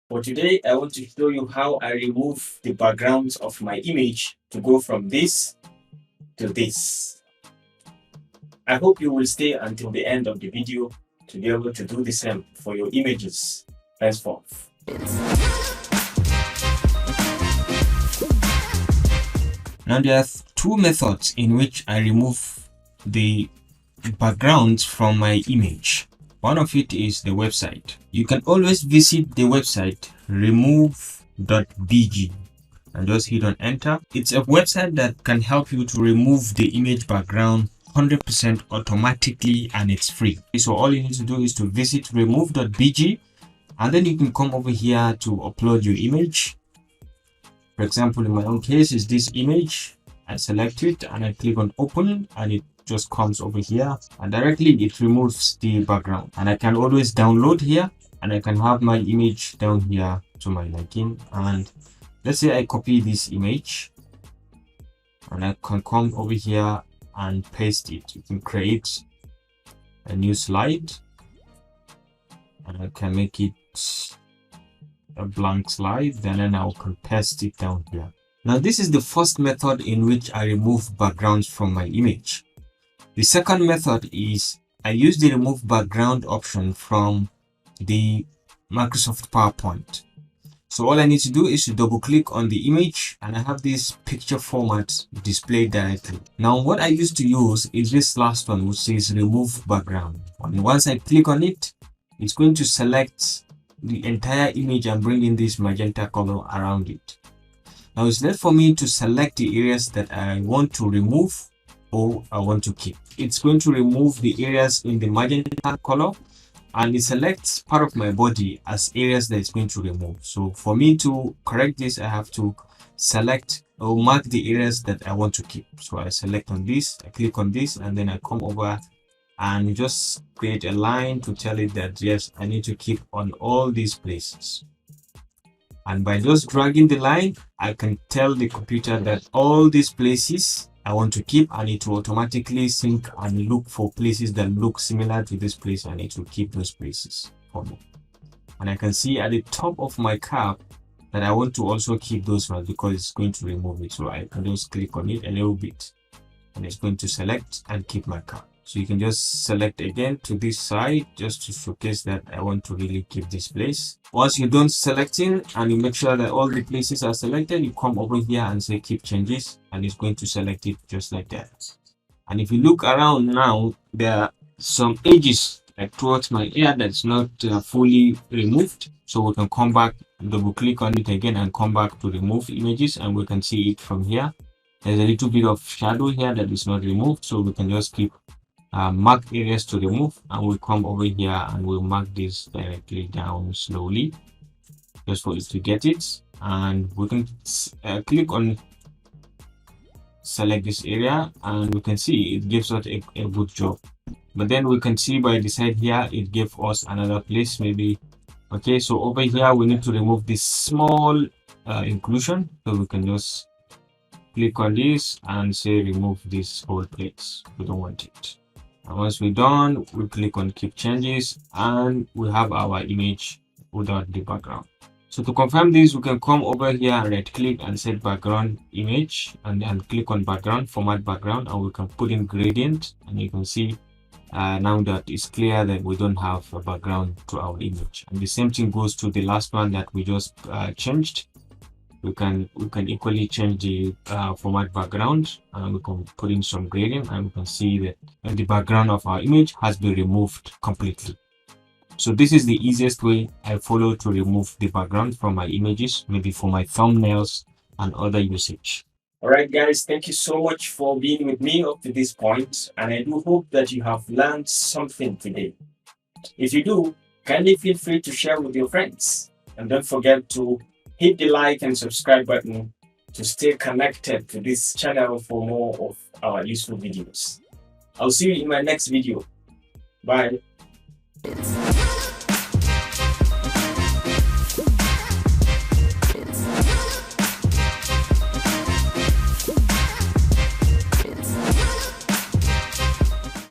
For today, I want to show you how I remove the backgrounds of my image to go from this to this. I hope you will stay until the end of the video to be able to do the same for your images henceforth. Now there are two methods in which I remove the background from my image. One of it is the website. You can always visit the website remove.bg and just hit on enter. It's a website that can help you to remove the image background 100% automatically, and it's free. So all you need to do is to visit remove.bg, and then you can come over here to upload your image. For example, in my own case is this image. I select it and I click on open, and it just comes over here and directly it removes the background. And I can always download here, and I can have my image down here to my liking. And let's say I copy this image and I can come over here and paste it. You can create a new slide and I can make it a blank slide, then I can paste it down here. Now this is the first method in which I remove backgrounds from my image. The second method is I use the remove background option from the Microsoft PowerPoint. So all I need to do is to double click on the image, and I have this picture format displayed directly. Now what I used to use is this last one, which says remove background. And once I click on it, it's going to select the entire image and bring in this magenta color around it. Now it's left for me to select the areas that I want to remove or I want to keep. It's going to remove the areas in the magenta color, and it selects part of my body as areas that it's going to remove. So for me to correct this, I have to select or mark the areas that I want to keep. So I select on this, I click on this, and then I come over and just create a line to tell it that yes, I need to keep on all these places. And by just dragging the line, I can tell the computer that all these places I want to keep, and it will automatically sync and look for places that look similar to this place, and it will keep those places for me. And I can see at the top of my cap that I want to also keep those ones because it's going to remove it. So I can just click on it a little bit and it's going to select and keep my cap. So you can just select again to this side just to showcase that I want to really keep this place. Once you're done selecting and you make sure that all the places are selected, you come over here and say keep changes, and it's going to select it just like that. And if you look around now, there are some edges like towards my ear that's not fully removed. So we can come back, double click on it again and come back to remove images, and we can see it from here. There's a little bit of shadow here that is not removed, so we can just keep mark areas to remove, and we'll come over here and we'll mark this directly down slowly just for it to get it. And we can click on select this area, and we can see it gives us a good job. But then we can see by the side here it gave us another place maybe. Okay, so over here we need to remove this small inclusion, so we can just click on this and say remove this whole place. We don't want it. And once we're done, we click on keep changes, and we have our image without the background. So to confirm this, we can come over here and right click and set background image, and then click on background, format background, and we can put in gradient, and you can see now that it's clear that we don't have a background to our image. And the same thing goes to the last one that we just changed. We can equally change the format background, and we can put in some gradient, and we can see that the background of our image has been removed completely. So this is the easiest way I follow to remove the background from my images, maybe for my thumbnails and other usage. All right, guys, thank you so much for being with me up to this point, and I do hope that you have learned something today. If you do, kindly feel free to share with your friends, and don't forget to hit the like and subscribe button to stay connected to this channel for more of our useful videos. I'll see you in my next video. Bye.